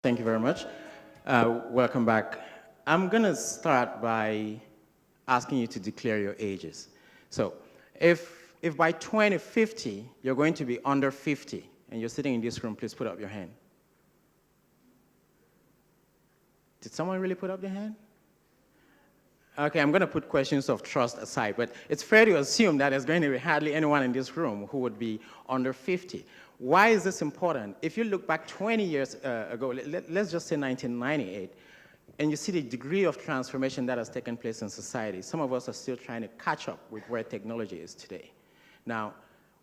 Thank you very much. Welcome back. I'm going to start by asking you to declare your ages. So if by 2050 you're going to be under 50 and you're sitting in this room, please put up your hand. Did someone really put up their hand? Okay, I'm going to put questions of trust aside, but it's fair to assume that there's going to be hardly anyone in this room who would be under 50. Why is this important? If you look back 20 years ago, let's just say 1998, and you see the degree of transformation that has taken place in society, some of us are still trying to catch up with where technology is today. Now,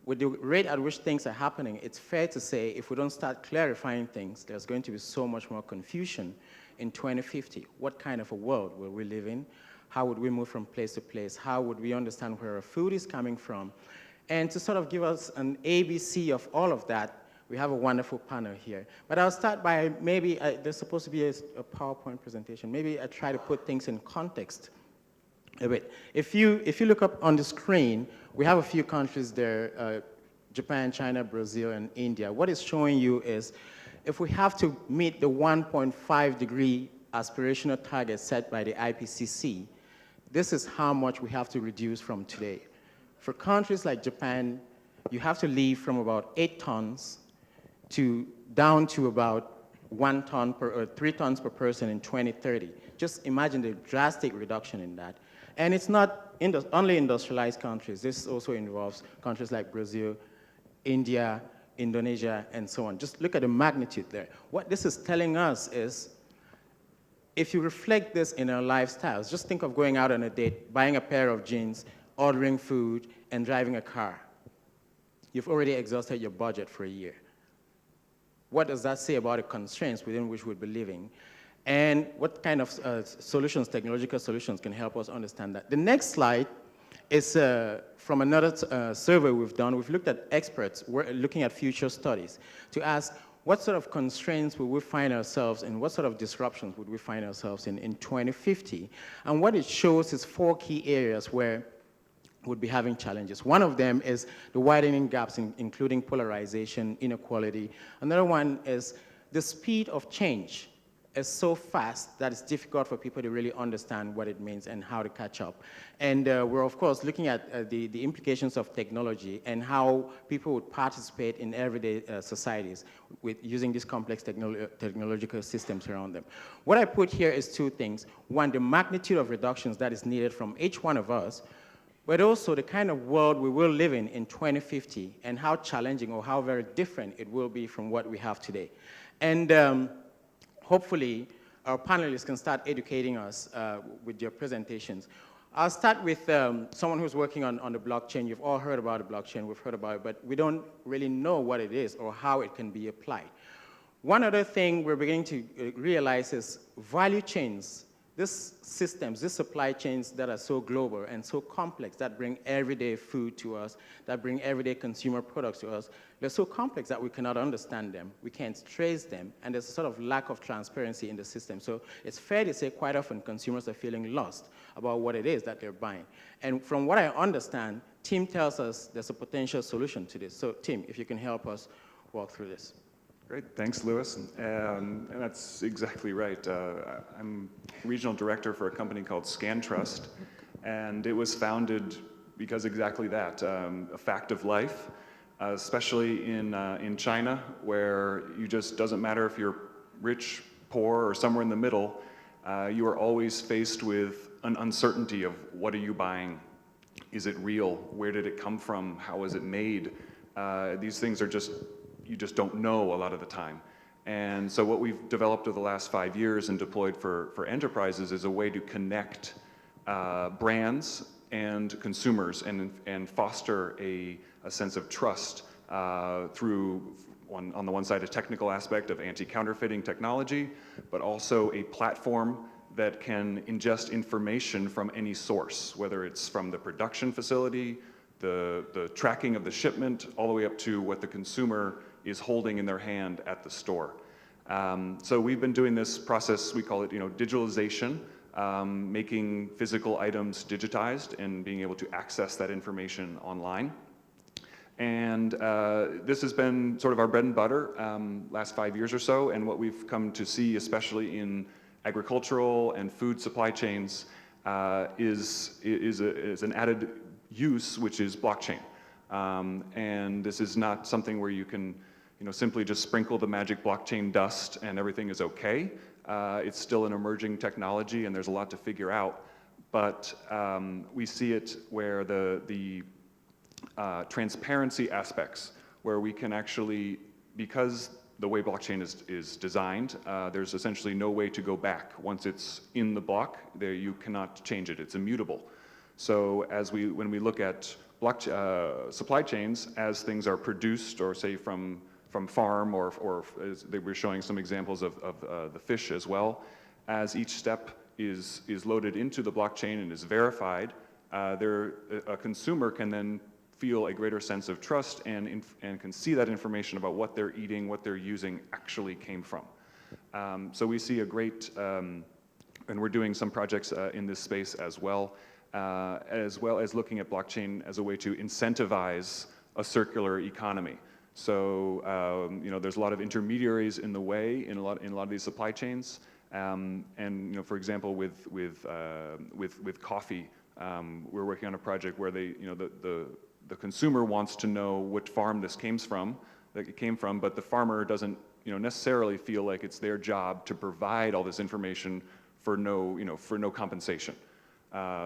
with the rate at which things are happening, it's fair to say if we don't start clarifying things, there's going to be so much more confusion in 2050. What kind of a world will we live in? How would we move from place to place? How would we understand where our food is coming from? And to sort of give us an ABC of all of that, we have a wonderful panel here. But I'll start by maybe, there's supposed to be a PowerPoint presentation. Maybe I try to put things in context a bit. If you look up on the screen, we have a few countries there, Japan, China, Brazil, and India. What it's showing you is if we have to meet the 1.5 degree aspirational target set by the IPCC, this is how much we have to reduce from today. For countries like Japan, you have to leave from about 8 tons down to about 1 ton or 3 tons per person in 2030. Just imagine the drastic reduction in that. And it's not only industrialized countries. This also involves countries like Brazil, India, Indonesia, and so on. Just look at the magnitude there. What this is telling us is, if you reflect this in our lifestyles, just think of going out on a date, buying a pair of jeans, ordering food, and driving a car. You've already exhausted your budget for a year. What does that say about the constraints within which we'll be living? And what kind of solutions, technological solutions, can help us understand that? The next slide is from another survey we've done. We've looked at experts. We're looking at future studies to ask, what sort of constraints would we find ourselves in? What sort of disruptions would we find ourselves in 2050? And what it shows is 4 key areas where we'd be having challenges. One of them is the widening gaps, including polarization, inequality. Another one is the speed of change is so fast that it's difficult for people to really understand what it means and how to catch up. And we're, of course, looking at the implications of technology and how people would participate in everyday societies with using these complex technological systems around them. What I put here is 2 things. One, the magnitude of reductions that is needed from each one of us, but also the kind of world we will live in 2050 and how challenging or how very different it will be from what we have today. And hopefully, our panelists can start educating us with their presentations. I'll start with someone who's working on the blockchain. You've all heard about the blockchain. We've heard about it, but we don't really know what it is or how it can be applied. One other thing we're beginning to realize is value chains. These systems, these supply chains that are so global and so complex, that bring everyday food to us, that bring everyday consumer products to us, they're so complex that we cannot understand them, we can't trace them, and there's a sort of lack of transparency in the system. So it's fair to say quite often consumers are feeling lost about what it is that they're buying. And from what I understand, Tim tells us there's a potential solution to this. So Tim, if you can help us walk through this. Great, thanks, Lewis. And that's exactly right. I'm regional director for a company called ScanTrust, and it was founded because exactly that, a fact of life, especially in China, where you just doesn't matter if you're rich, poor, or somewhere in the middle, you are always faced with an uncertainty of what are you buying? Is it real? Where did it come from? How was it made? These things are just, you just don't know a lot of the time. And so what we've developed over the last 5 years and deployed for enterprises is a way to connect brands and consumers and foster a sense of trust through, on the one side, a technical aspect of anti-counterfeiting technology, but also a platform that can ingest information from any source, whether it's from the production facility, the tracking of the shipment, all the way up to what the consumer is holding in their hand at the store. So we've been doing this process, we call it digitalization, making physical items digitized and being able to access that information online. And this has been sort of our bread and butter last 5 years or so, and what we've come to see, especially in agricultural and food supply chains, is an added use, which is blockchain. And this is not something where you can simply just sprinkle the magic blockchain dust and everything is okay. It's still an emerging technology and there's a lot to figure out, but we see it where the transparency aspects, where we can actually, because the way blockchain is designed, there's essentially no way to go back. Once it's in the block, there you cannot change it. It's immutable. So when we look at supply chains, as things are produced, or say from farm, or as they were showing some examples of the fish as well, as each step is loaded into the blockchain and is verified, a consumer can then feel a greater sense of trust and can see that information about what they're eating, what they're using actually came from. So we see a great, and we're doing some projects in this space as well as looking at blockchain as a way to incentivize a circular economy. So there's a lot of intermediaries in the way in a lot of these supply chains, and for example with coffee, we're working on a project where the consumer wants to know which farm this came from, but the farmer doesn't necessarily feel like it's their job to provide all this information for no compensation.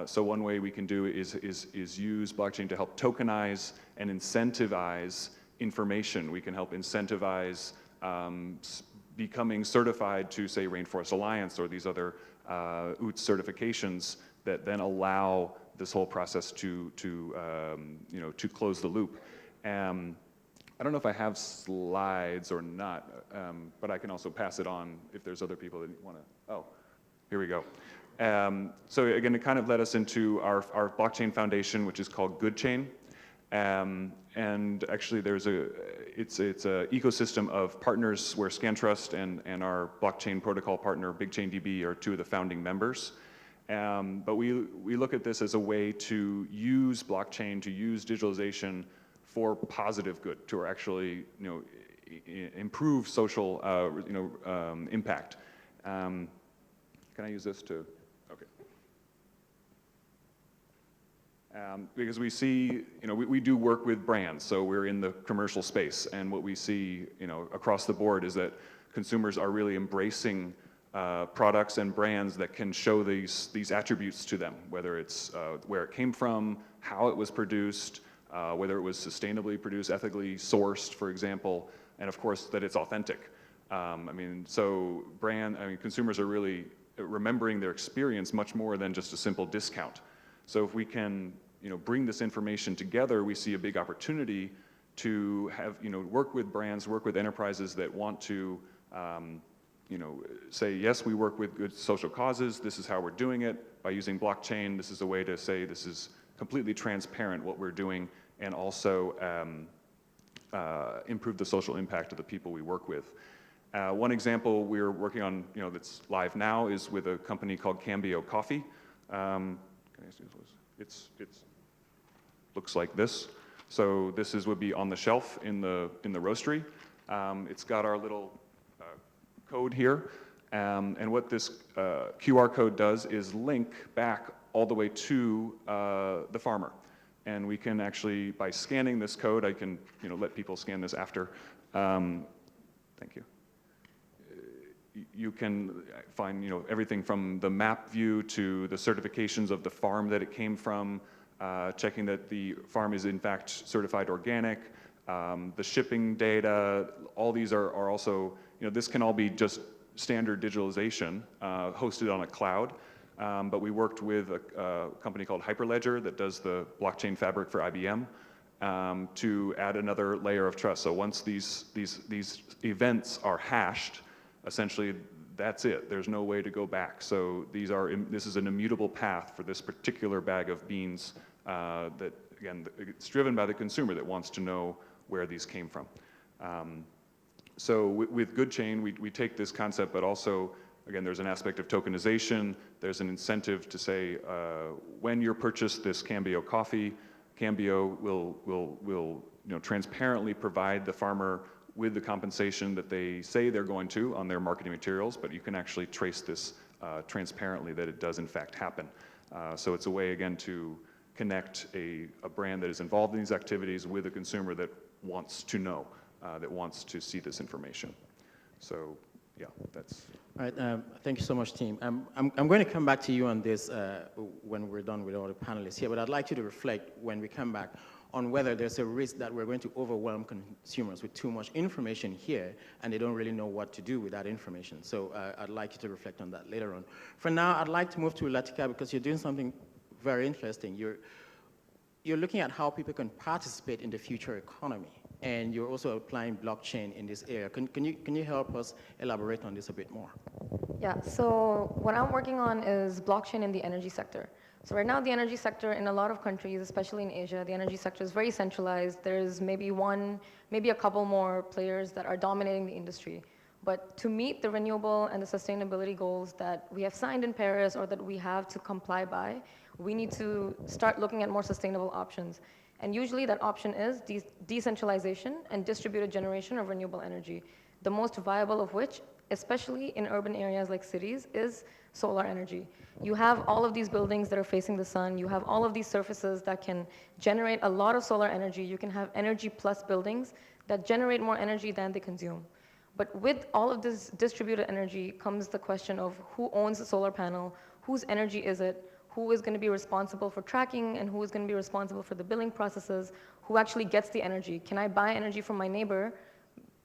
So one way we can do is use blockchain to help tokenize and incentivize information. We can help incentivize becoming certified to, say, Rainforest Alliance or these other UTS certifications that then allow this whole process to close the loop. I don't know if I have slides or not, but I can also pass it on if there's other people that want to. Oh, here we go. So again, it kind of led us into our blockchain foundation, which is called GoodChain. And actually it's an ecosystem of partners where ScanTrust and our blockchain protocol partner, BigChainDB, are two of the founding members. But we look at this as a way to use blockchain, to use digitalization for positive good, to actually improve social impact. Can I use this to? Okay. Because we see, we do work with brands, so we're in the commercial space, and what we see, across the board is that consumers are really embracing products and brands that can show these attributes to them, whether it's where it came from, how it was produced, whether it was sustainably produced, ethically sourced, for example, and of course that it's authentic. Consumers are really remembering their experience much more than just a simple discount. So if we can, bring this information together, we see a big opportunity to have, work with brands, work with enterprises that want to, say, yes, we work with good social causes, this is how we're doing it. By using blockchain, this is a way to say this is completely transparent what we're doing, and also improve the social impact of the people we work with. One example we're working on, that's live now, is with a company called Cambio Coffee. It's looks like this. So this would be on the shelf in the roastery. It's got our little code here, and what this QR code does is link back all the way to the farmer. And we can actually, by scanning this code, I can let people scan this after. Thank you. You can find everything from the map view to the certifications of the farm that it came from, checking that the farm is in fact certified organic, the shipping data. All these are also, this can all be just standard digitalization hosted on a cloud. But we worked with a company called Hyperledger that does the blockchain fabric for IBM to add another layer of trust. So once these events are hashed, essentially that's it. There's no way to go back. So this is an immutable path for this particular bag of beans that, again, it's driven by the consumer that wants to know where these came from. So with GoodChain, we take this concept, but also, again, there's an aspect of tokenization. There's an incentive to say, when you purchase this Cambio coffee, Cambio will transparently provide the farmer with the compensation that they say they're going to on their marketing materials, but you can actually trace this transparently that it does in fact happen. So it's a way, again, to connect a brand that is involved in these activities with a consumer that wants to know, that wants to see this information. So, yeah, that's... All right, thank you so much, team. I'm going to come back to you on this when we're done with all the panelists here, but I'd like you to reflect when we come back on whether there's a risk that we're going to overwhelm consumers with too much information here and they don't really know what to do with that information. So I'd like you to reflect on that later on. For now, I'd like to move to Lathika because you're doing something very interesting. You're looking at how people can participate in the future economy, and you're also applying blockchain in this area. Can you help us elaborate on this a bit more? Yeah, so what I'm working on is blockchain in the energy sector. So right now, the energy sector in a lot of countries, especially in Asia, the energy sector is very centralized. There's maybe a couple more players that are dominating the industry. But to meet the renewable and the sustainability goals that we have signed in Paris or that we have to comply by, we need to start looking at more sustainable options. And usually that option is decentralization and distributed generation of renewable energy, the most viable of which, especially in urban areas like cities, is solar energy. You have all of these buildings that are facing the sun. You have all of these surfaces that can generate a lot of solar energy. You can have energy plus buildings that generate more energy than they consume. But with all of this distributed energy comes the question of who owns the solar panel, whose energy is it, who is going to be responsible for tracking, and who is going to be responsible for the billing processes, who actually gets the energy. Can I buy energy from my neighbor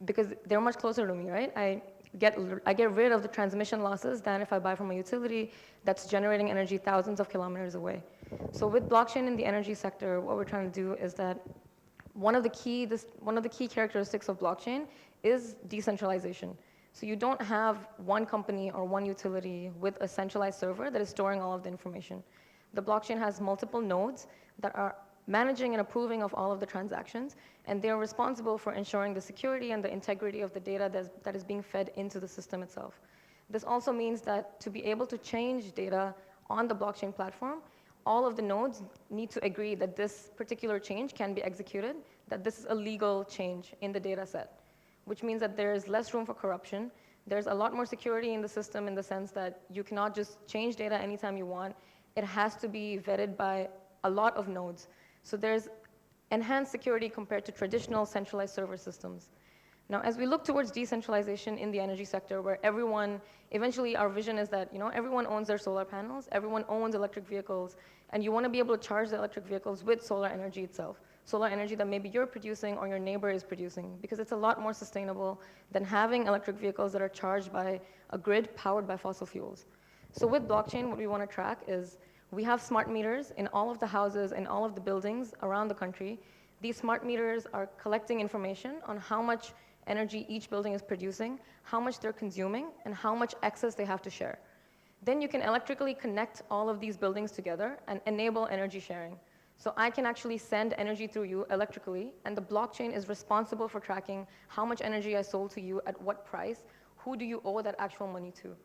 because they're much closer to me, right? I get rid of the transmission losses than if I buy from a utility that's generating energy thousands of kilometers away. So with blockchain in the energy sector, what we're trying to do is that one of the key characteristics of blockchain is decentralization. So you don't have one company or one utility with a centralized server that is storing all of the information. The blockchain has multiple nodes that are managing and approving of all of the transactions, and they're responsible for ensuring the security and the integrity of the data that is being fed into the system itself. This also means that to be able to change data on the blockchain platform, all of the nodes need to agree that this particular change can be executed, that this is a legal change in the data set, which means that there's less room for corruption. There's a lot more security in the system in the sense that you cannot just change data anytime you want. It has to be vetted by a lot of nodes. So there's enhanced security compared to traditional centralized server systems. Now, as we look towards decentralization in the energy sector, where eventually our vision is that everyone owns their solar panels, everyone owns electric vehicles, and you want to be able to charge the electric vehicles with solar energy itself. Solar energy that maybe you're producing or your neighbor is producing, because it's a lot more sustainable than having electric vehicles that are charged by a grid powered by fossil fuels. So with blockchain, what we want to track is we have smart meters in all of the houses and all of the buildings around the country. These smart meters are collecting information on how much energy each building is producing, how much they're consuming, and how much excess they have to share. Then you can electrically connect all of these buildings together and enable energy sharing. So I can actually send energy through you electrically, and the blockchain is responsible for tracking how much energy I sold to you at what price, who do you owe that actual money to.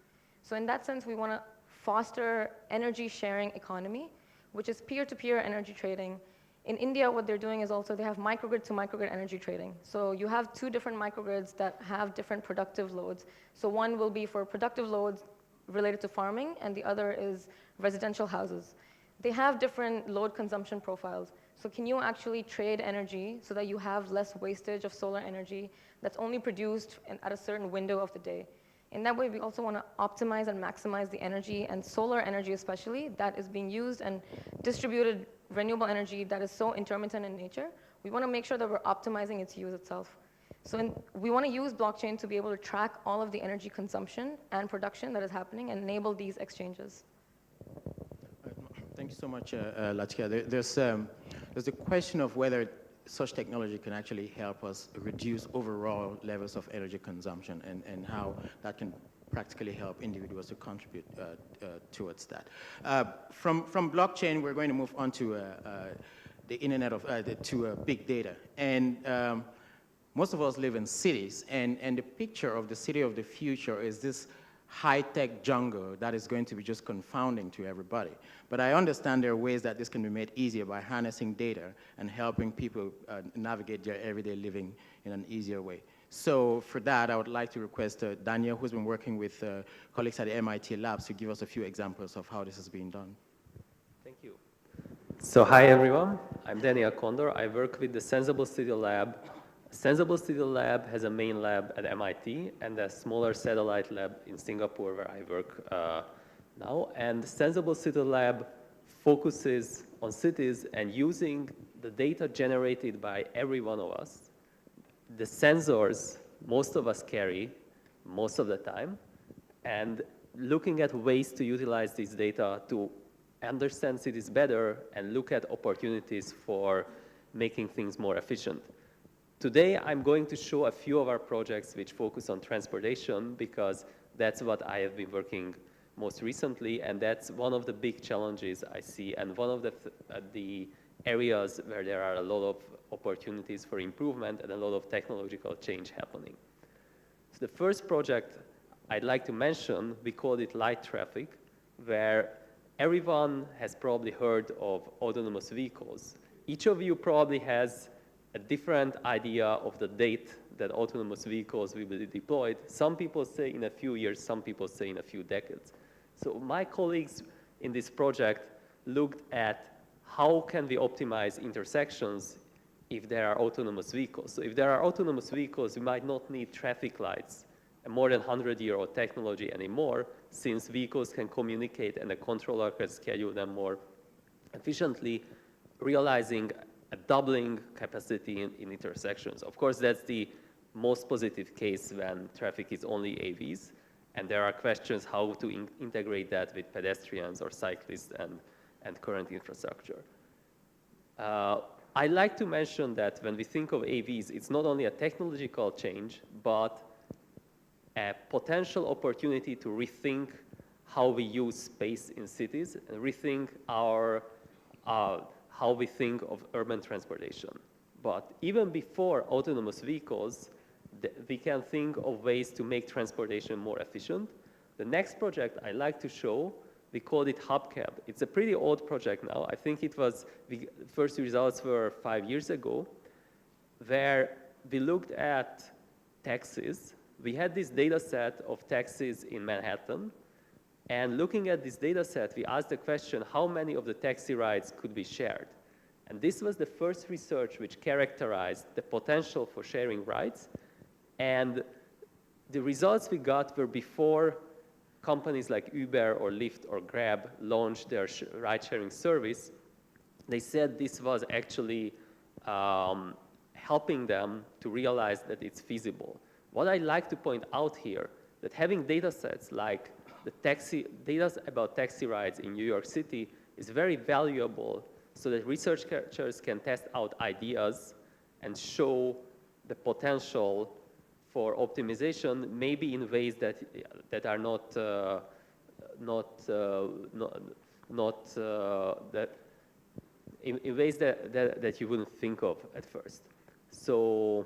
So in that sense, we want to foster energy sharing economy, which is peer-to-peer energy trading. In India, what they're doing is also they have microgrid to microgrid energy trading. So you have two different microgrids that have different productive loads. So one will be for productive loads related to farming, and the other is residential houses. They have different load consumption profiles. So can you actually trade energy so that you have less wastage of solar energy that's only produced at a certain window of the day? In that way, we also want to optimize and maximize the energy, and solar energy especially, that is being used, and distributed renewable energy that is so intermittent in nature. We want to make sure that we're optimizing its use itself. So we want to use blockchain to be able to track all of the energy consumption and production that is happening and enable these exchanges. Thank you so much, Lathika. There's the question of whether such technology can actually help us reduce overall levels of energy consumption, and how that can practically help individuals to contribute towards that. From blockchain, we're going to move on to the internet of big data. And most of us live in cities, and the picture of the city of the future is this high-tech jungle that is going to be just confounding to everybody. But I understand there are ways that this can be made easier by harnessing data and helping people navigate their everyday living in an easier way. So for that, I would like to request Daniel, who's been working with colleagues at the MIT Labs, to give us a few examples of how this is being done. Thank you. So hi, everyone. I'm Daniel Kondor. I work with the Sensible City Lab. Sensible City Lab has a main lab at MIT and a smaller satellite lab in Singapore where I work now. And Sensible City Lab focuses on cities and using the data generated by every one of us, the sensors most of us carry most of the time, and looking at ways to utilize this data to understand cities better and look at opportunities for making things more efficient. Today, I'm going to show a few of our projects which focus on transportation because that's what I have been working most recently, and that's one of the big challenges I see and one of the areas where there are a lot of opportunities for improvement and a lot of technological change happening. So the first project I'd like to mention, we call it light traffic, where everyone has probably heard of autonomous vehicles. Each of you probably has a different idea of the date that autonomous vehicles will be deployed. Some people say in a few years, some people say in a few decades. So my colleagues in this project looked at how can we optimize intersections if there are autonomous vehicles. So if there are autonomous vehicles, we might not need traffic lights, a more than 100-year-old technology anymore, since vehicles can communicate and the controller can schedule them more efficiently, realizing a doubling capacity in intersections. Of course, that's the most positive case when traffic is only AVs, and there are questions how to integrate that with pedestrians or cyclists and current infrastructure. I like to mention that when we think of AVs, it's not only a technological change, but a potential opportunity to rethink how we use space in cities and rethink how we think of urban transportation. But even before autonomous vehicles, we can think of ways to make transportation more efficient. The next project I like to show, we called it HubCab. It's a pretty old project now. I think it was, the first results were 5 years ago, where we looked at taxis. We had this data set of taxis in Manhattan, and looking at this data set, we asked the question, how many of the taxi rides could be shared? And this was the first research which characterized the potential for sharing rides. And the results we got were before companies like Uber or Lyft or Grab launched their ride-sharing service. They said this was actually helping them to realize that it's feasible. What I'd like to point out here, that having data sets like the data about taxi rides in New York City is very valuable so that researchers can test out ideas and show the potential for optimization, maybe in ways that are in ways that you wouldn't think of at first. So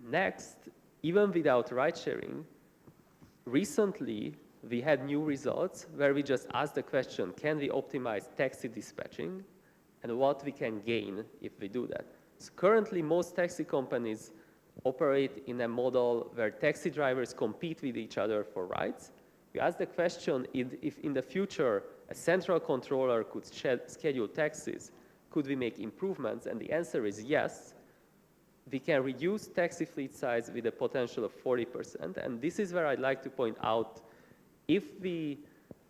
next, even without ride sharing, recently, we had new results where we just asked the question, can we optimize taxi dispatching and what we can gain if we do that? So currently, most taxi companies operate in a model where taxi drivers compete with each other for rides. We asked the question, if in the future a central controller could schedule taxis, could we make improvements? And the answer is yes. We can reduce taxi fleet size with a potential of 40%. And this is where I'd like to point out, if we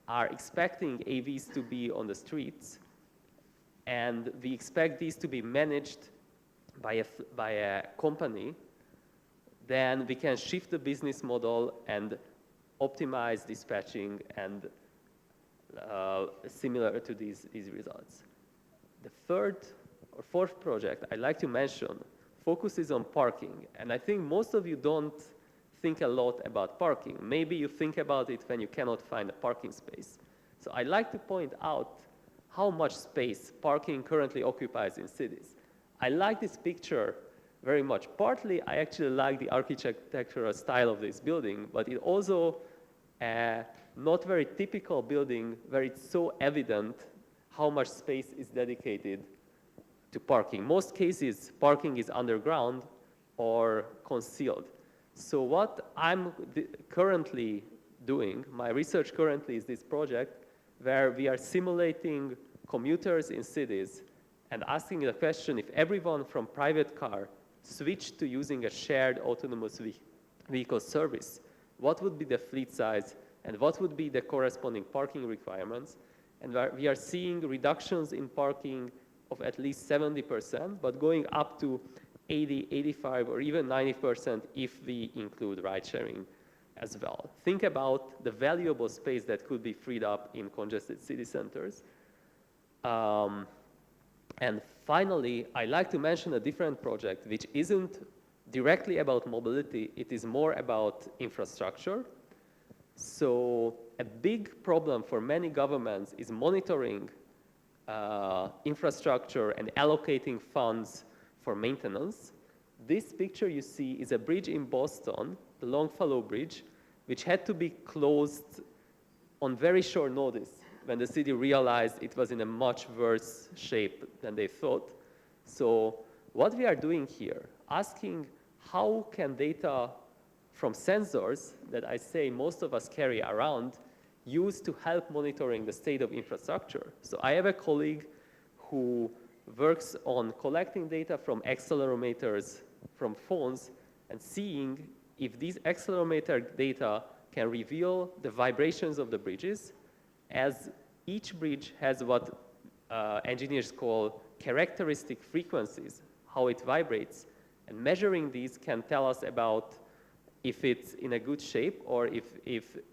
are expecting AVs to be on the streets, and we expect these to be managed by a company, then we can shift the business model and optimize dispatching and similar to these results. The third or fourth project I'd like to mention focuses on parking. And I think most of you don't think a lot about parking. Maybe you think about it when you cannot find a parking space. So I'd like to point out how much space parking currently occupies in cities. I like this picture very much. Partly, I actually like the architectural style of this building, but it also not very typical building where it's so evident how much space is dedicated to parking. Most cases, parking is underground or concealed. So what I'm currently doing, my research currently is this project where we are simulating commuters in cities and asking the question, if everyone from private car switched to using a shared autonomous vehicle service, what would be the fleet size and what would be the corresponding parking requirements? And we are seeing reductions in parking of at least 70%, but going up to 80, 85, or even 90% if we include ride sharing as well. Think about the valuable space that could be freed up in congested city centers. And finally, I like to mention a different project which isn't directly about mobility, it is more about infrastructure. So a big problem for many governments is monitoring infrastructure and allocating funds for maintenance. This picture you see is a bridge in Boston, the Longfellow Bridge, which had to be closed on very short notice when the city realized it was in a much worse shape than they thought. So what we are doing here, asking how can data from sensors that I say most of us carry around used to help monitoring the state of infrastructure. So I have a colleague who works on collecting data from accelerometers from phones and seeing if these accelerometer data can reveal the vibrations of the bridges, as each bridge has what engineers call characteristic frequencies, how it vibrates, and measuring these can tell us about if it's in a good shape or if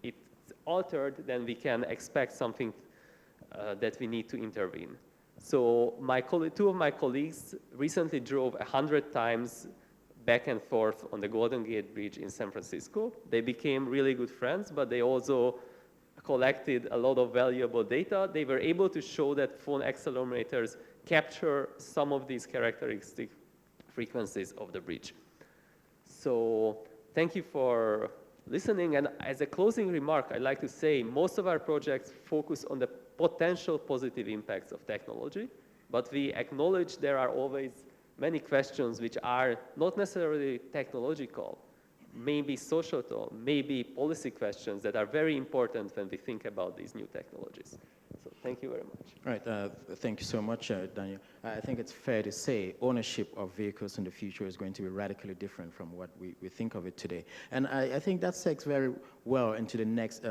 it's altered, then we can expect something that we need to intervene. So two of my colleagues recently drove 100 times back and forth on the Golden Gate Bridge in San Francisco. They became really good friends, but they also collected a lot of valuable data. They were able to show that phone accelerometers capture some of these characteristic frequencies of the bridge. So thank you for listening. And as a closing remark, I'd like to say most of our projects focus on the potential positive impacts of technology, but we acknowledge there are always many questions which are not necessarily technological, maybe societal, maybe policy questions that are very important when we think about these new technologies. So thank you very much. Right, thank you so much, Daniel. I think it's fair to say ownership of vehicles in the future is going to be radically different from what we think of it today. And I think that segues very well into the next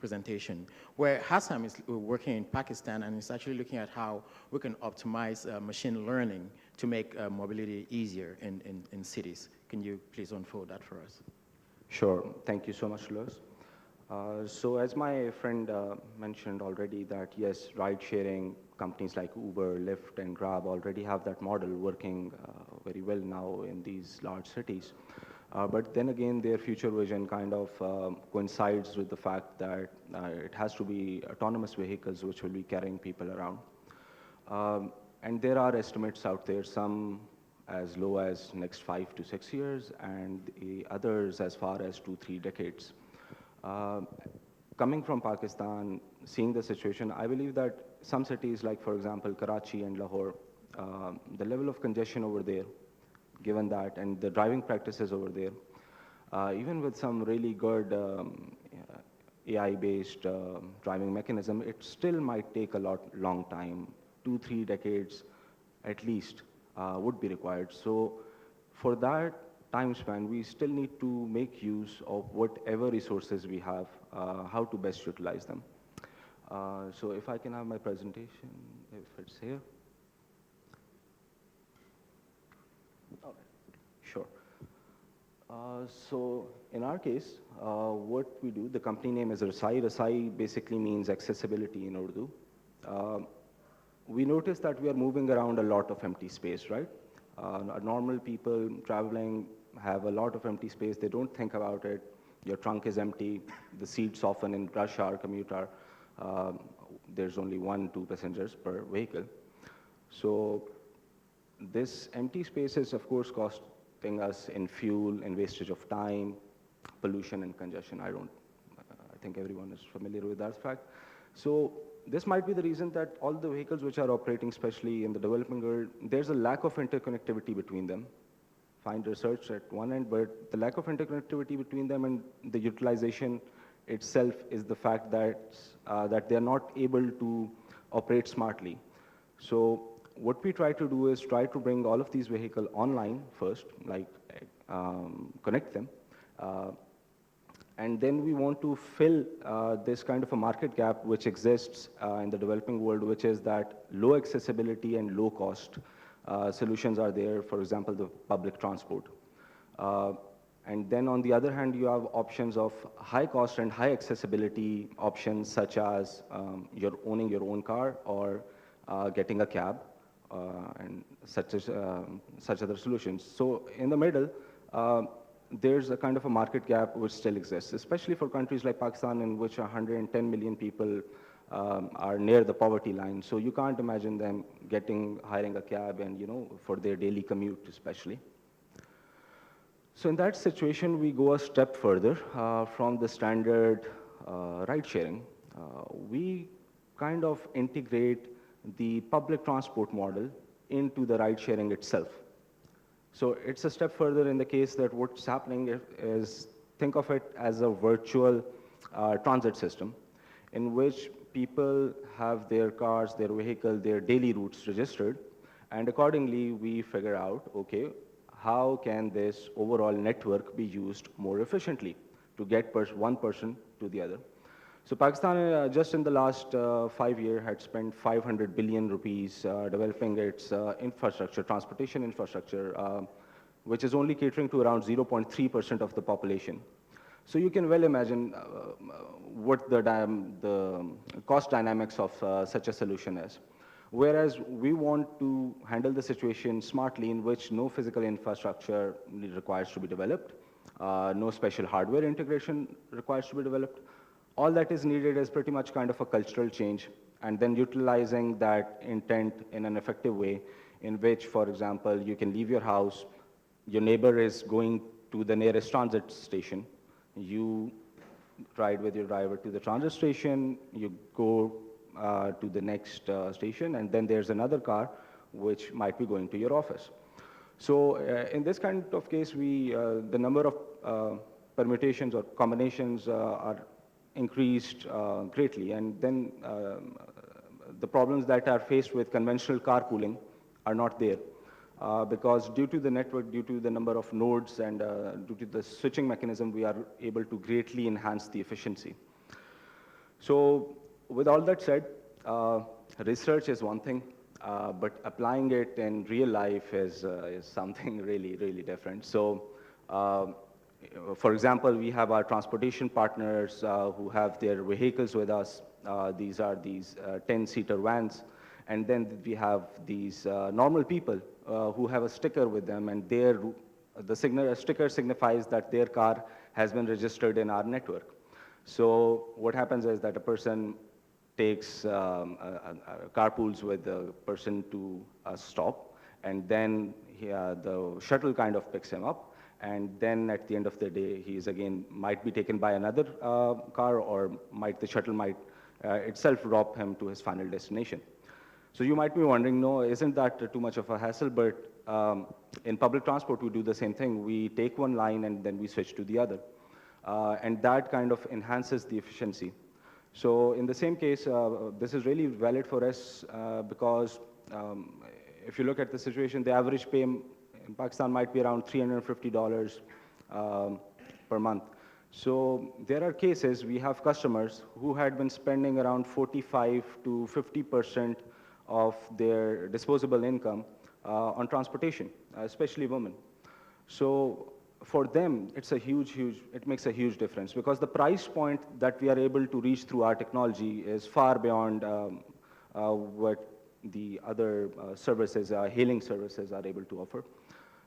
presentation, where Hassam is working in Pakistan and is actually looking at how we can optimize machine learning to make mobility easier in cities. Can you please unfold that for us? Sure. Thank you so much, Lewis. So as my friend mentioned already that yes, ride-sharing companies like Uber, Lyft, and Grab already have that model working very well now in these large cities. But then again, their future vision kind of coincides with the fact that it has to be autonomous vehicles which will be carrying people around. And there are estimates out there, some as low as next 5 to 6 years, and the others as far as 2-3 decades. Coming from Pakistan, seeing the situation, I believe that some cities like, for example, Karachi and Lahore, the level of congestion over there, given that, and the driving practices over there, even with some really good AI-based driving mechanism, it still might take a long time. 2-3 decades at least would be required. So for that time span, we still need to make use of whatever resources we have, how to best utilize them. So if I can have my presentation, if it's here. Okay, sure. So in our case, what we do, the company name is Rasai. Rasai basically means accessibility in Urdu. We notice that we are moving around a lot of empty space, right? Normal people traveling have a lot of empty space. They don't think about it. Your trunk is empty. The seats often in rush hour commute are, there's only 1-2 passengers per vehicle. So this empty space is, of course, costing us in fuel, in wastage of time, pollution and congestion. I think everyone is familiar with that fact. So this might be the reason that all the vehicles which are operating, especially in the developing world, there's a lack of interconnectivity between them. Fine research at one end, but the lack of interconnectivity between them and the utilization itself is the fact that, that they're not able to operate smartly. So what we try to do is try to bring all of these vehicles online first, like connect them. And then we want to fill this kind of a market gap which exists in the developing world, which is that low accessibility and low cost solutions are there, for example, the public transport. And then on the other hand, you have options of high cost and high accessibility options, such as you're owning your own car or getting a cab and such other solutions. So in the middle, there's a kind of a market gap which still exists, especially for countries like Pakistan, in which 110 million people are near the poverty line. So you can't imagine them hiring a cab and, for their daily commute especially. So in that situation, we go a step further from the standard ride sharing. We kind of integrate the public transport model into the ride sharing itself. So it's a step further in the case that what's happening is, think of it as a virtual transit system in which people have their cars, their vehicle, their daily routes registered, and accordingly we figure out, okay, how can this overall network be used more efficiently to get one person to the other. So Pakistan, just in the last 5 years, had spent 500 billion rupees developing its infrastructure, transportation infrastructure, which is only catering to around 0.3% of the population. So you can well imagine what the cost dynamics of such a solution is. Whereas we want to handle the situation smartly, in which no physical infrastructure requires to be developed, no special hardware integration requires to be developed. All that is needed is pretty much kind of a cultural change, and then utilizing that intent in an effective way, in which, for example, you can leave your house, your neighbor is going to the nearest transit station, you ride with your driver to the transit station, you go to the next station, and then there's another car which might be going to your office. So in this kind of case, the number of permutations or combinations are increased greatly, and then the problems that are faced with conventional carpooling are not there. Because due to the network, due to the number of nodes, and due to the switching mechanism, we are able to greatly enhance the efficiency. So with all that said, research is one thing, but applying it in real life is something really, really different. So for example, we have our transportation partners who have their vehicles with us. These are 10-seater vans. And then we have these normal people who have a sticker with them, and the sticker signifies that their car has been registered in our network. So what happens is that a person takes carpools with the person to a stop, and then the shuttle kind of picks him up, and then at the end of the day, he is again might be taken by another car, or the shuttle might itself drop him to his final destination. So you might be wondering, no, isn't that too much of a hassle? But in public transport, we do the same thing. We take one line and then we switch to the other. And that kind of enhances the efficiency. So in the same case, this is really valid for us because if you look at the situation, the average pay in Pakistan might be around $350 per month. So there are cases, we have customers who had been spending around 45 to 50% of their disposable income on transportation, especially women. So for them, it makes a huge difference, because the price point that we are able to reach through our technology is far beyond what the other services, hailing services, are able to offer.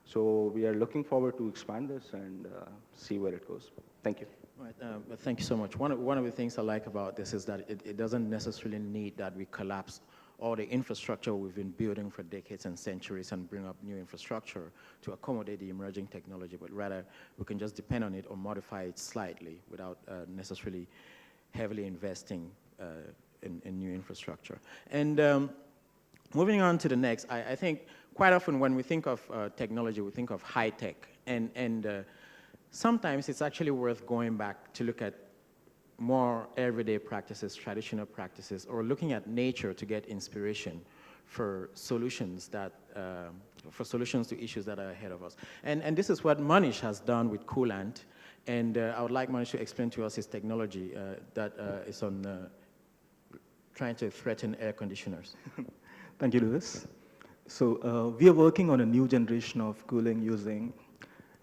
So we are looking forward to expand this and see where it goes. Thank you. Right, thank you so much. One of the things I like about this is that it doesn't necessarily need that we collapse all the infrastructure we've been building for decades and centuries and bring up new infrastructure to accommodate the emerging technology, but rather we can just depend on it or modify it slightly without necessarily heavily investing in new infrastructure. And moving on to the next, I think quite often when we think of technology, we think of high tech. And sometimes it's actually worth going back to look at more everyday practices, traditional practices, or looking at nature to get inspiration for solutions that, for solutions to issues that are ahead of us. And this is what Monish has done with Coolant. And I would like Monish to explain to us his technology that is on trying to threaten air conditioners. Thank you, Louis. So we are working on a new generation of cooling using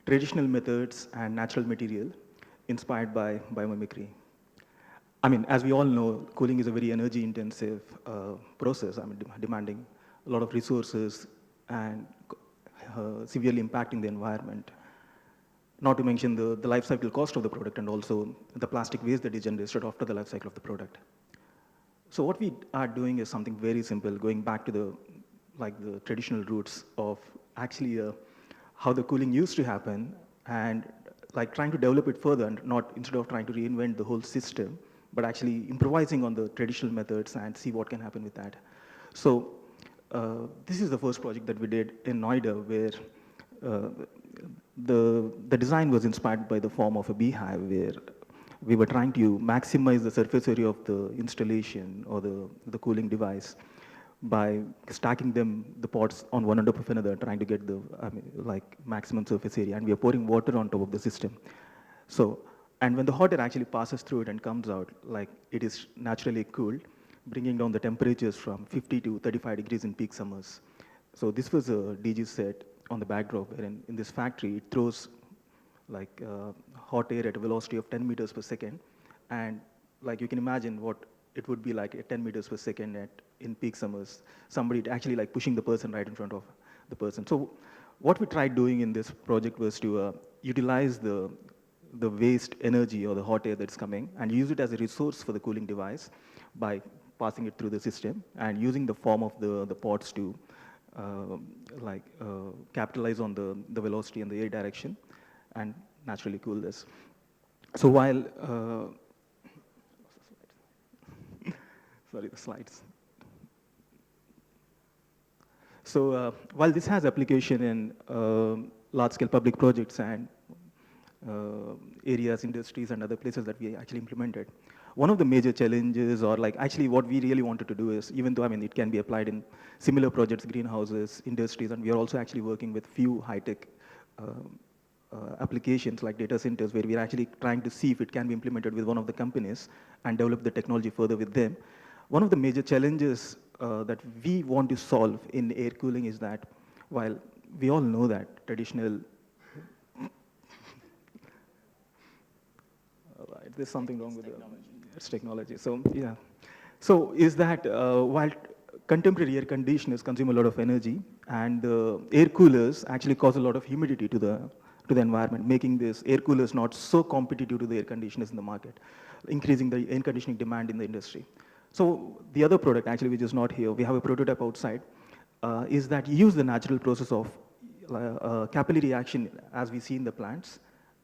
traditional methods and natural material inspired by biomimicry. I mean, as we all know, cooling is a very energy-intensive process, demanding a lot of resources and severely impacting the environment. Not to mention the life cycle cost of the product and also the plastic waste that is generated after the life cycle of the product. So what we are doing is something very simple, going back to the traditional roots of actually how the cooling used to happen, and trying to develop it further, and not instead of trying to reinvent the whole system, but actually improvising on the traditional methods and see what can happen with that. So this is the first project that we did in Noida, where the design was inspired by the form of a beehive, where we were trying to maximize the surface area of the installation or the cooling device by stacking the pots on one on top of another, trying to get the maximum surface area, and we are pouring water on top of the system. So, and when the hot air actually passes through it and comes out, it is naturally cooled, bringing down the temperatures from 50 to 35 degrees in peak summers. So this was a DG set on the backdrop, where in this factory, it throws hot air at a velocity of 10 meters per second, and you can imagine what it would be like at 10 meters per second in peak summers, somebody actually pushing the person right in front of the person. So what we tried doing in this project was to utilize the waste energy or the hot air that's coming and use it as a resource for the cooling device by passing it through the system and using the form of the pods to capitalize on the velocity and the air direction and naturally cool this. So while, sorry, the slides. So while this has application in large-scale public projects and areas, industries, and other places that we actually implemented, one of the major challenges, or actually what we really wanted to do is, even though it can be applied in similar projects, greenhouses, industries, and we are also actually working with few high-tech applications like data centers, where we're actually trying to see if it can be implemented with one of the companies and develop the technology further with them. One of the major challenges that we want to solve in air cooling is that while we all know that traditional, there's something wrong with its technology. So yeah, so is that while contemporary air conditioners consume a lot of energy, and air coolers actually cause a lot of humidity to the environment, making these air coolers not so competitive to the air conditioners in the market, increasing the air conditioning demand in the industry. So the other product, actually, which is not here, we have a prototype outside, is that you use the natural process of capillary action as we see in the plants,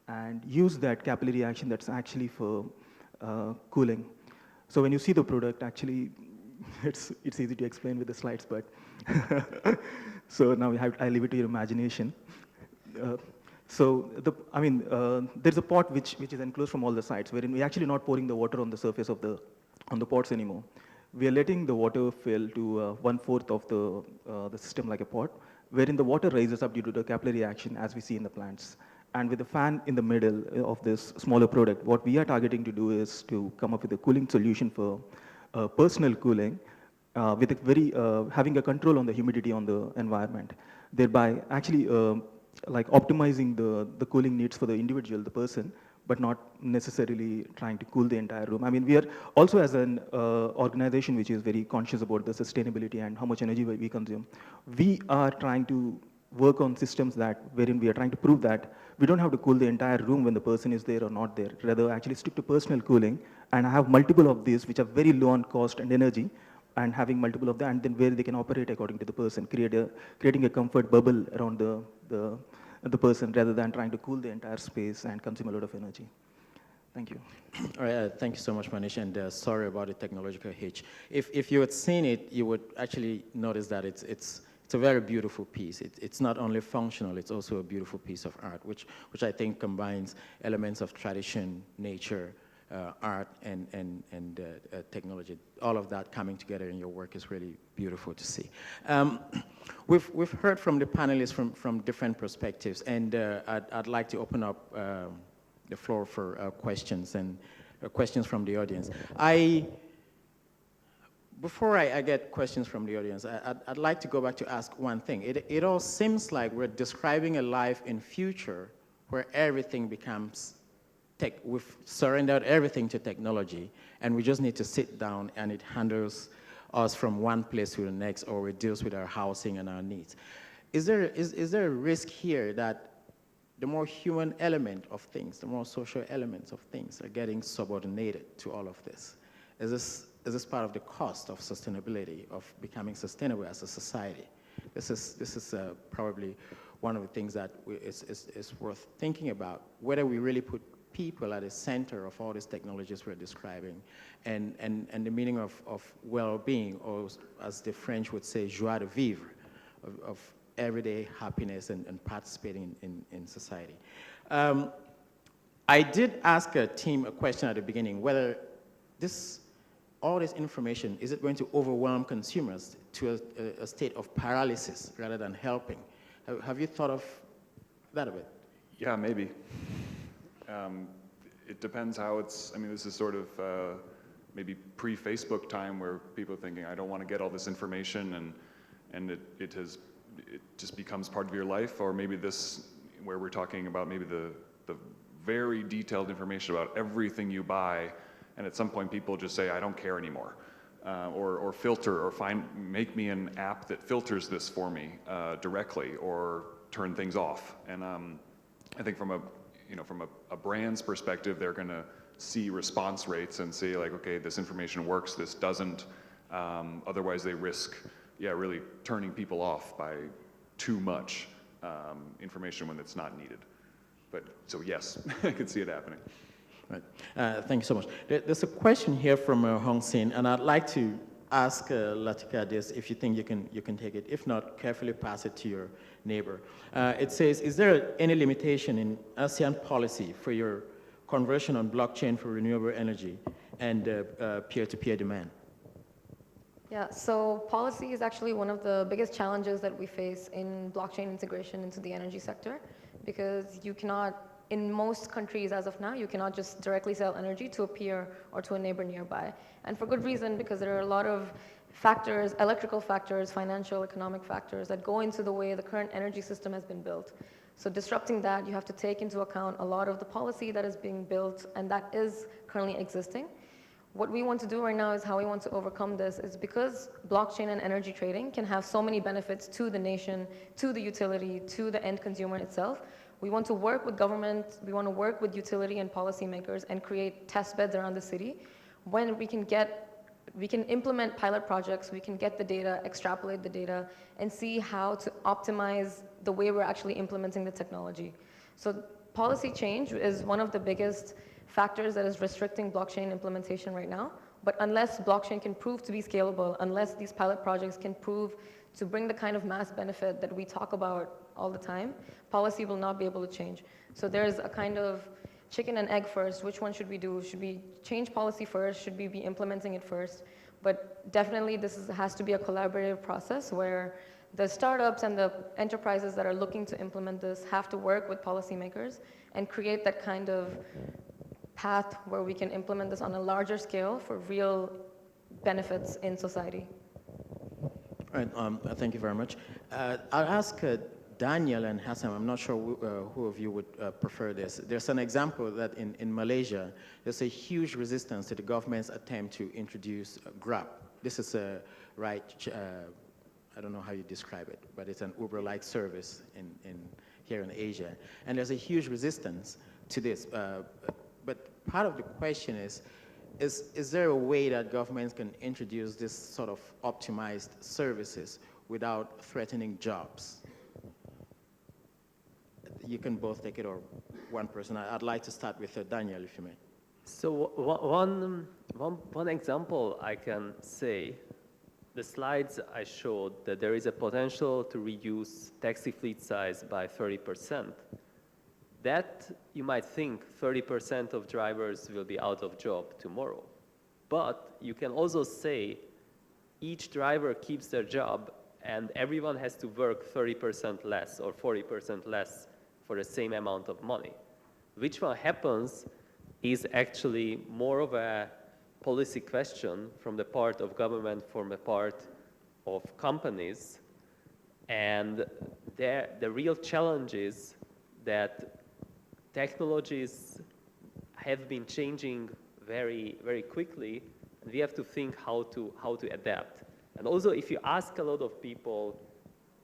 and use that capillary action that's actually for cooling. So when you see the product, actually, it's easy to explain with the slides, but so now I leave it to your imagination. So there's a pot which is enclosed from all the sides, wherein we're actually not pouring the water on the surface of the pots anymore. We are letting the water fill to 1/4 of the system like a pot, wherein the water rises up due to the capillary action as we see in the plants. And with the fan in the middle of this smaller product, what we are targeting to do is to come up with a cooling solution for personal cooling, with a very having a control on the humidity on the environment, thereby actually optimizing the cooling needs for the individual, the person, but not necessarily trying to cool the entire room. We are also, as an organization which is very conscious about the sustainability and how much energy we consume, we are trying to work on systems wherein we are trying to prove that we don't have to cool the entire room when the person is there or not there. Rather, actually stick to personal cooling and have multiple of these which are very low on cost and energy, and having multiple of that, and then where they can operate according to the person, creating a comfort bubble around the person rather than trying to cool the entire space and consume a lot of energy. Thank you. All right, thank you so much, Monish, and sorry about the technological hitch. If you had seen it, you would actually notice that it's a very beautiful piece. It's not only functional, it's also a beautiful piece of art, which I think combines elements of tradition, nature, art, and technology. All of that coming together in your work is really beautiful to see. We've heard from the panelists from different perspectives, and I'd like to open up the floor for questions and questions from the audience. Before I get questions from the audience, I'd like to go back to ask one thing. It all seems like we're describing a life in future where everything becomes tech. We've surrendered everything to technology, and we just need to sit down and it handles us from one place to the next, or it deals with our housing and our needs. Is there a risk here that the more human element of things, the more social elements of things are getting subordinated to all of this? Is this part of the cost of sustainability, of becoming sustainable as a society? This is probably one of the things that is worth thinking about, whether we really put people at the center of all these technologies we're describing, and the meaning of well-being, or as the French would say, joie de vivre, of everyday happiness and participating in society. I did ask a team a question at the beginning, whether all this information, is it going to overwhelm consumers to a state of paralysis rather than helping? Have you thought of that a bit? Yeah, maybe. It depends how it's, I mean, this is sort of maybe pre-Facebook time where people are thinking, I don't want to get all this information, and it just becomes part of your life, or maybe this, where we're talking about maybe the very detailed information about everything you buy, and at some point people just say, I don't care anymore. Or filter, or make me an app that filters this for me directly, or turn things off. And I think from a brand's perspective, they're going to see response rates and see like, okay, this information works, this doesn't. Otherwise, they risk, really turning people off by too much information when it's not needed. But so yes, I could see it happening. Right. Thank you so much. There's a question here from Hong Sin, and I'd like to ask Lathika this, if you think you can take it. If not, carefully pass it to your neighbor. It says, is there any limitation in ASEAN policy for your conversion on blockchain for renewable energy and peer-to-peer demand? Yeah, so policy is actually one of the biggest challenges that we face in blockchain integration into the energy sector, because you cannot, in most countries as of now, you cannot just directly sell energy to a peer or to a neighbor nearby. And for good reason, because there are a lot of factors, electrical factors, financial, economic factors that go into the way the current energy system has been built. So disrupting that, you have to take into account a lot of the policy that is being built and that is currently existing. What we want to do right now is how we want to overcome this is because blockchain and energy trading can have so many benefits to the nation, to the utility, to the end consumer itself. We want to work with government, we want to work with utility and policymakers and create test beds around the city. When we can implement pilot projects, we can get the data, extrapolate the data, and see how to optimize the way we're actually implementing the technology. So policy change is one of the biggest factors that is restricting blockchain implementation right now. But unless blockchain can prove to be scalable, unless these pilot projects can prove to bring the kind of mass benefit that we talk about all the time, policy will not be able to change. So there's a kind of chicken and egg first. Which one should we do? Should we change policy first? Should we be implementing it first? But definitely this has to be a collaborative process where the startups and the enterprises that are looking to implement this have to work with policymakers and create that kind of path where we can implement this on a larger scale for real benefits in society. All right, thank you very much. I'll ask Daniel and Hassan, I'm not sure who of you would prefer this. There's an example that in Malaysia, there's a huge resistance to the government's attempt to introduce Grab. This is a ride, I don't know how you describe it, but it's an Uber-like service here in Asia. And there's a huge resistance to this. But part of the question is, Is there a way that governments can introduce this sort of optimized services without threatening jobs? You can both take it or one person. I'd like to start with Daniel, if you may. So one example I can say, the slides I showed that there is a potential to reduce taxi fleet size by 30%. That, you might think, 30% of drivers will be out of job tomorrow. But you can also say each driver keeps their job and everyone has to work 30% less or 40% less for the same amount of money. Which one happens is actually more of a policy question from the part of government, from the part of companies. And the real challenge is that technologies have been changing very, very quickly, and we have to think how to adapt. And also, if you ask a lot of people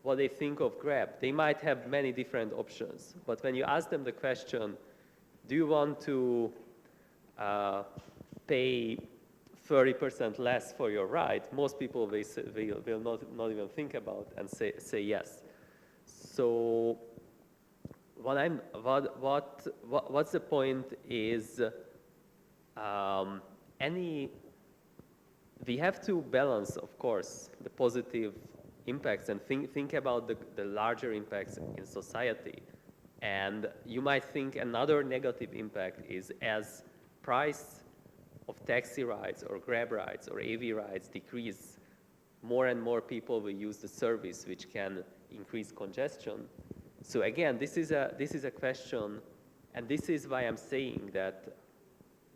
what they think of Grab, they might have many different options. But when you ask them the question, do you want to pay 30% less for your ride, most people will not even think about and say yes. So what's the point is we have to balance, of course, the positive impacts and think about the larger impacts in society. And you might think another negative impact is as price of taxi rides or Grab rides or AV rides decrease, more and more people will use the service, which can increase congestion. So again, this is a question, and this is why I'm saying that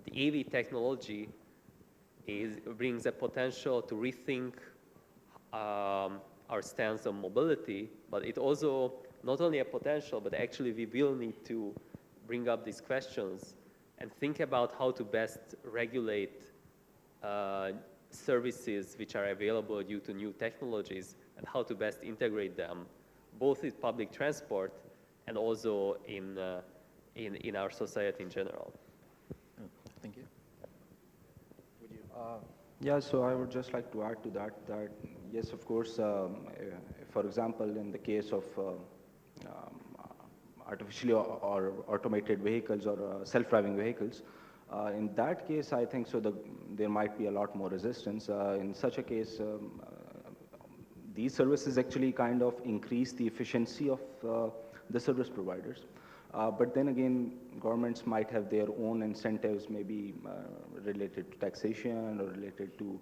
the AV technology brings a potential to rethink our stance on mobility, but it also not only a potential, but actually we will need to bring up these questions and think about how to best regulate services which are available due to new technologies and how to best integrate them, both in public transport and also in our society in general. Thank you. Yeah, so I would just like to add to that, yes, of course, for example, in the case of artificially or automated vehicles or self-driving vehicles, in that case, I think so there might be a lot more resistance. In such a case, these services actually kind of increase the efficiency of the service providers. But then again, governments might have their own incentives, maybe related to taxation or related to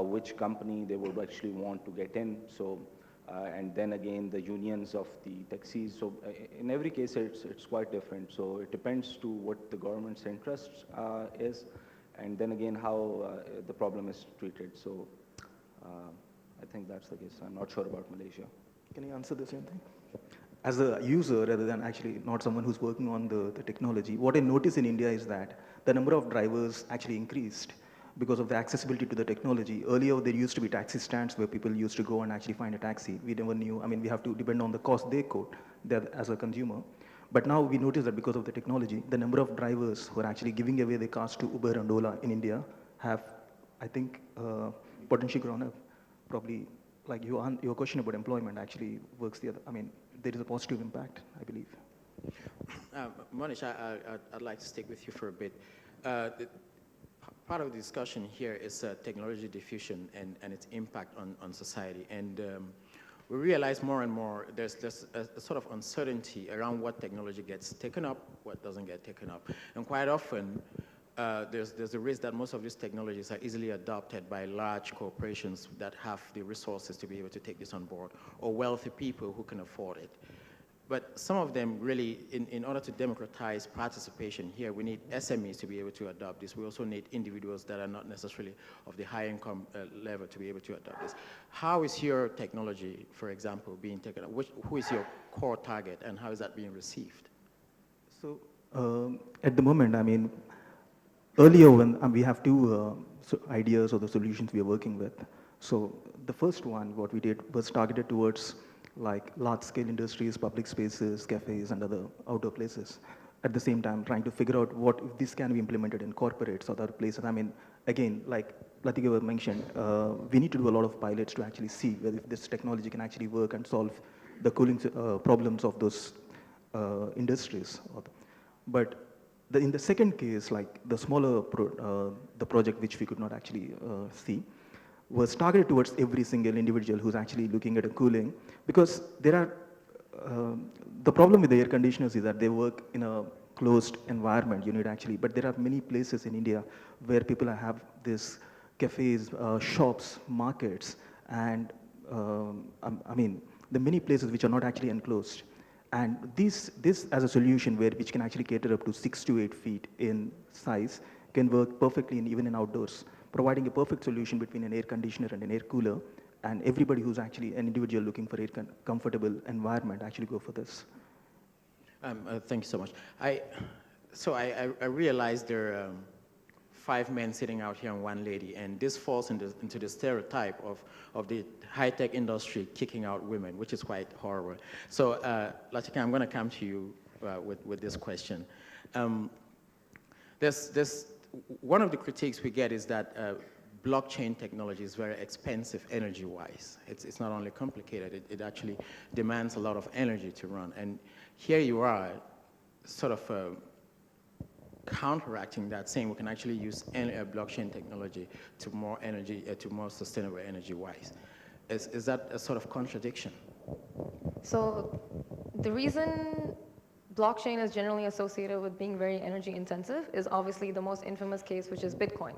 which company they would actually want to get in. So, and then again, the unions of the taxis. So in every case, it's quite different. So it depends to what the government's interest is, and then again, how the problem is treated. So I think that's the case. I'm not sure about Malaysia. Can I answer the same thing? As a user, rather than actually not someone who's working on the technology, what I notice in India is that the number of drivers actually increased because of the accessibility to the technology. Earlier, there used to be taxi stands where people used to go and actually find a taxi. We never knew, I mean, we have to depend on the cost they quote as a consumer. But now we notice that because of the technology, the number of drivers who are actually giving away their cars to Uber and Ola in India have, I think, potentially grown up. Probably, like your question about employment actually works the other, I mean, there is a positive impact, I believe. Monish, I'd like to stick with you for a bit. Part of the discussion here is technology diffusion and its impact on society. And we realize more and more there's a sort of uncertainty around what technology gets taken up, what doesn't get taken up. And quite often, there's a risk that most of these technologies are easily adopted by large corporations that have the resources to be able to take this on board, or wealthy people who can afford it. But some of them really, in order to democratize participation here, we need SMEs to be able to adopt this. We also need individuals that are not necessarily of the high income level to be able to adopt this. How is your technology, for example, being taken up? Who is your core target, and how is that being received? So at the moment, I mean, earlier when we have two ideas or the solutions we are working with. So the first one, what we did was targeted towards like large-scale industries, public spaces, cafes, and other outdoor places. At the same time, trying to figure out what if this can be implemented in corporates or other places. I mean, again, like Lathika mentioned, we need to do a lot of pilots to actually see whether if this technology can actually work and solve the cooling problems of those industries. But in the second case, like the smaller the project which we could not actually see, was targeted towards every single individual who's actually looking at a cooling, because there are, the problem with the air conditioners is that they work in a closed environment, you need actually, but there are many places in India where people have this cafes, shops, markets, and I mean, the many places which are not actually enclosed. And this as a solution which can actually cater up to 6 to 8 feet in size can work perfectly even in outdoors, providing a perfect solution between an air conditioner and an air cooler, and everybody who's actually an individual looking for a comfortable environment actually go for this. Thank you so much. I realized there are 5 men sitting out here and 1 lady, and this falls into the stereotype of the high-tech industry kicking out women, which is quite horrible. So, Lathika, I'm going to come to you with this question. One of the critiques we get is that blockchain technology is very expensive energy-wise. It's not only complicated, it actually demands a lot of energy to run. And here you are, sort of counteracting that, saying we can actually use blockchain technology to more energy, to more sustainable energy-wise. Is that a sort of contradiction? So the reason blockchain is generally associated with being very energy intensive is obviously the most infamous case, which is Bitcoin.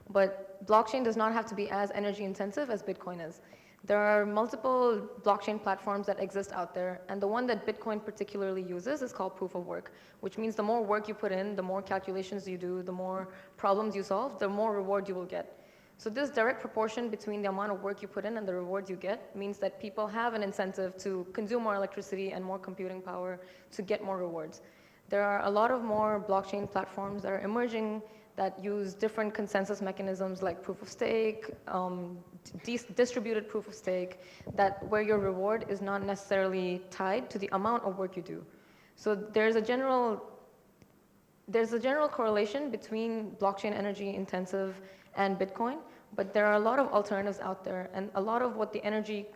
But blockchain does not have to be as energy intensive as Bitcoin is. There are multiple blockchain platforms that exist out there, and the one that Bitcoin particularly uses is called proof of work, which means the more work you put in, the more calculations you do, the more problems you solve, the more reward you will get. So this direct proportion between the amount of work you put in and the rewards you get means that people have an incentive to consume more electricity and more computing power to get more rewards. There are a lot of more blockchain platforms that are emerging that use different consensus mechanisms like proof of stake, distributed proof of stake, where your reward is not necessarily tied to the amount of work you do. So there's a general correlation between blockchain energy intensive and Bitcoin, but there are a lot of alternatives out there, and a lot of what the energy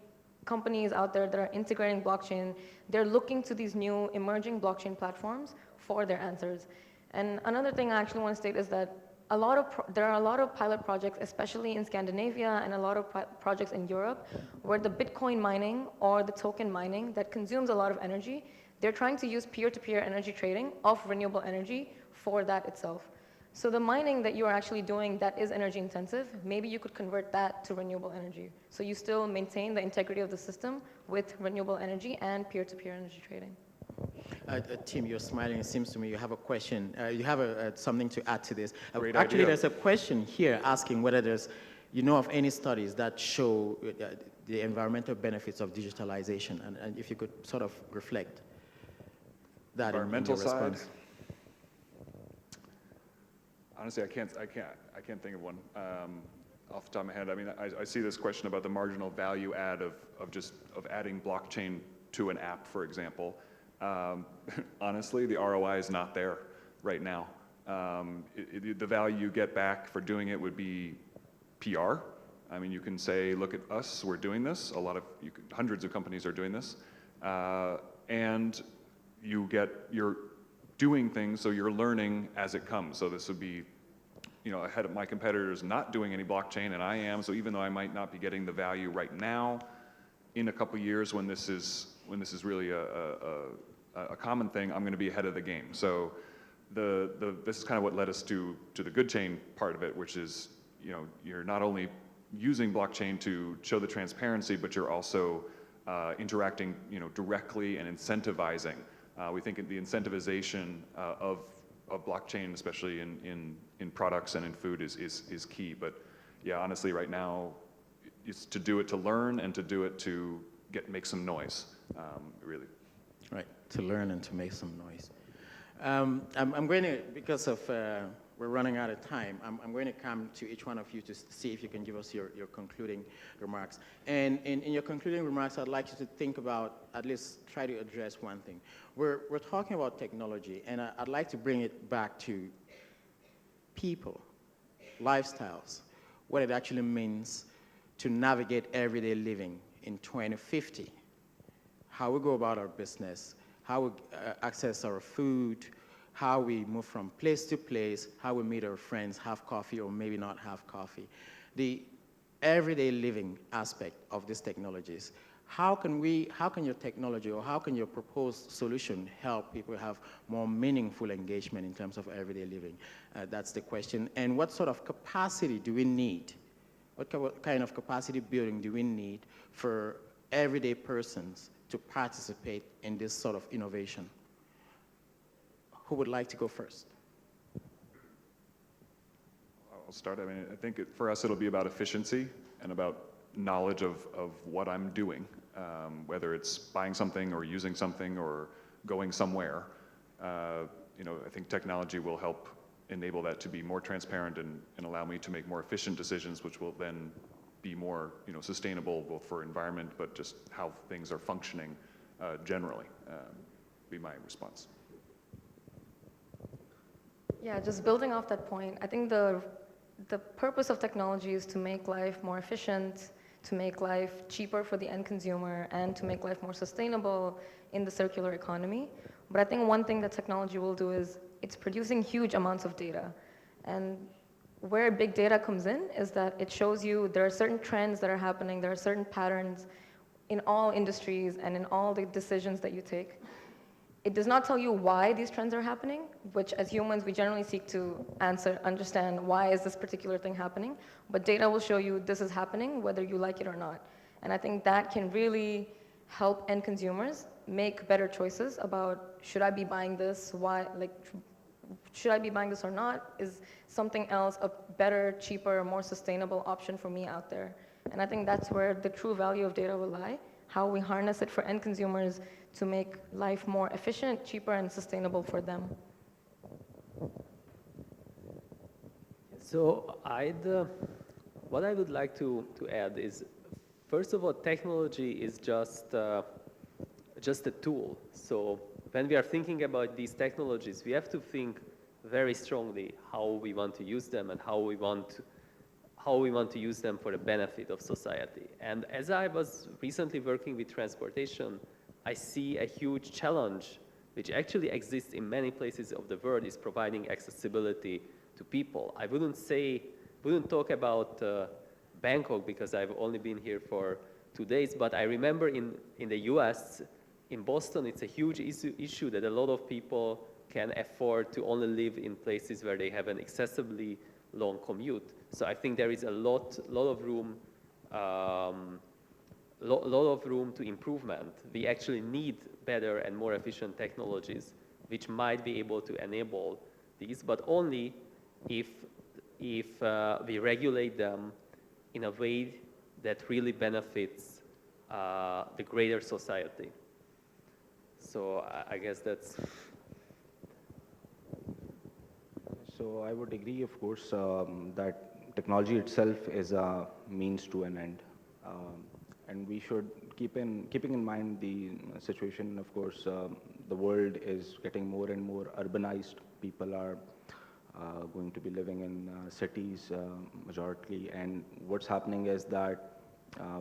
companies out there that are integrating blockchain, they're looking to these new emerging blockchain platforms for their answers. And another thing I actually want to state is that there are a lot of pilot projects, especially in Scandinavia and a lot of projects in Europe, where the Bitcoin mining or the token mining that consumes a lot of energy, they're trying to use peer-to-peer energy trading of renewable energy for that itself. So the mining that you are actually doing that is energy intensive, maybe you could convert that to renewable energy. So you still maintain the integrity of the system with renewable energy and peer-to-peer energy trading. Tim, you're smiling. It seems to me you have a question. You have something to add to this. Great Actually, idea. there's a question here asking whether you know of any studies that show the environmental benefits of digitalization, and if you could sort of reflect that in your response. Honestly, I can't think of one off the top of my head. I mean, I see this question about the marginal value add of adding blockchain to an app, for example. Honestly, the ROI is not there right now. The value you get back for doing it would be PR. I mean, you can say, look at us, we're doing this. Hundreds of companies are doing this. And you're doing things, so you're learning as it comes. So this would be, ahead of my competitors not doing any blockchain, and I am. So even though I might not be getting the value right now, in a couple years when this is really a common thing, I'm going to be ahead of the game. So this is kind of what led us to the good chain part of it, which is you're not only using blockchain to show the transparency, but you're also interacting directly and incentivizing. We think the incentivization of blockchain, especially in products and in food, is key. But yeah, honestly, right now, it's to do it to learn and to do it to make some noise, really. Right, to learn and to make some noise. I'm going to, because of we're running out of time, I'm going to come to each one of you to see if you can give us your concluding remarks. And in your concluding remarks, I'd like you to think about, at least try to address one thing. We're talking about technology, and I'd like to bring it back to people. lifestyles, what it actually means to navigate everyday living in 2050, how we go about our business, how we access our food, how we move from place to place, how we meet our friends, have coffee or maybe not have coffee. The everyday living aspect of these technologies. How can your technology or how can your proposed solution help people have more meaningful engagement in terms of everyday living? That's the question. And what sort of capacity do we need? What kind of capacity building do we need for everyday persons to participate in this sort of innovation? Who would like to go first? I'll start. I mean, I think for us it'll be about efficiency and about knowledge of what I'm doing, whether it's buying something or using something or going somewhere. You know, I think technology will help enable that to be more transparent and allow me to make more efficient decisions, which will then be more, you know, sustainable both for environment, but just how things are functioning generally, be my response. Yeah, just building off that point, I think the purpose of technology is to make life more efficient, to make life cheaper for the end consumer, and to make life more sustainable in the circular economy. But I think one thing that technology will do is it's producing huge amounts of data. And where big data comes in is that it shows you there are certain trends that are happening, there are certain patterns in all industries and in all the decisions that you take. It does not tell you why these trends are happening, which as humans we generally seek to understand why is this particular thing happening, but data will show you this is happening whether you like it or not. And I think that can really help end consumers make better choices about should I be buying this, why, like, should I be buying this or not? Is something else a better, cheaper, more sustainable option for me out there? And I think that's where the true value of data will lie, how we harness it for end consumers to make life more efficient, cheaper, and sustainable for them. So what I would like to add is, first of all, technology is just a tool. So when we are thinking about these technologies, we have to think very strongly how we want to use them and how we want to use them for the benefit of society. And as I was recently working with transportation, I see a huge challenge which actually exists in many places of the world is providing accessibility to people. I wouldn't talk about Bangkok because I've only been here for 2 days, but I remember in the US, in Boston, it's a huge issue that a lot of people can afford to only live in places where they have an excessively long commute. So I think there is a lot of room to improvement. We actually need better and more efficient technologies which might be able to enable these, but only if we regulate them in a way that really benefits the greater society. So I guess that's... So I would agree, of course, that technology itself is a means to an end. And we should keeping in mind the situation, of course, the world is getting more and more urbanized. People are going to be living in cities majority, and what's happening is that,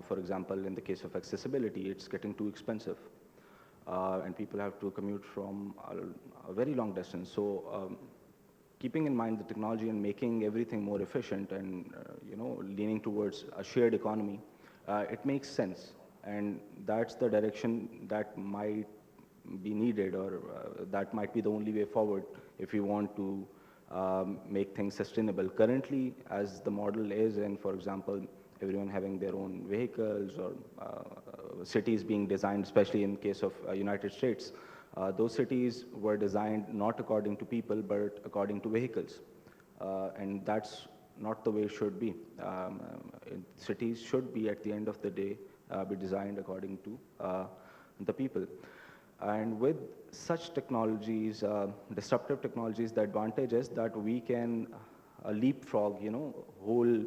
for example, in the case of accessibility, it's getting too expensive. And people have to commute from a very long distance. So keeping in mind the technology and making everything more efficient and leaning towards a shared economy, it makes sense. And that's the direction that might be needed, or that might be the only way forward if we want to make things sustainable. Currently, as the model is, and for example, everyone having their own vehicles, or cities being designed, especially in case of United States, those cities were designed not according to people, but according to vehicles. And that's not the way it should be. Cities should be, at the end of the day, be designed according to the people. And with such technologies, disruptive technologies, the advantage is that we can leapfrog, whole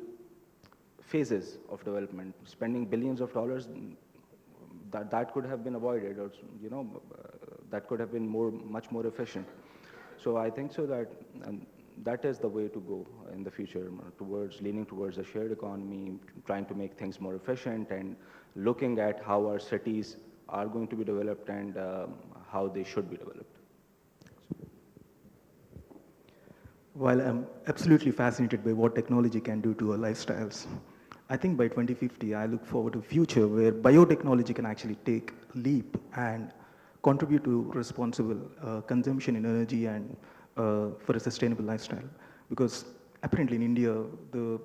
phases of development. Spending billions of dollars, that could have been avoided, or that could have been much more efficient. So I think so that that is the way to go in the future, leaning towards a shared economy, trying to make things more efficient, and looking at how our cities are going to be developed and how they should be developed. While I'm absolutely fascinated by what technology can do to our lifestyles, I think by 2050, I look forward to a future where biotechnology can actually take a leap and contribute to responsible consumption in energy and for a sustainable lifestyle. Because apparently in India, the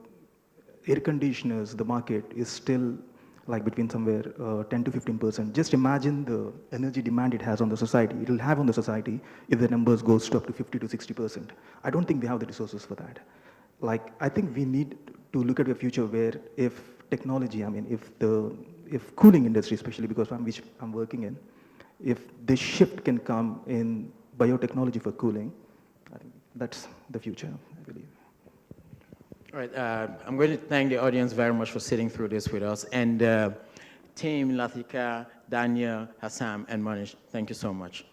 air conditioners, the market is still like between somewhere 10 to 15%. Just imagine the energy demand it has on the society, it will have on the society if the numbers goes to up to 50 to 60%. I don't think we have the resources for that. Like, I think we need to look at a future where if technology, I mean, if cooling industry, especially because which I'm working in, if this shift can come in biotechnology for cooling, I think that's the future, I believe. All right, I'm going to thank the audience very much for sitting through this with us. And team Lathika, Daniel, Hassam, and Monish, thank you so much.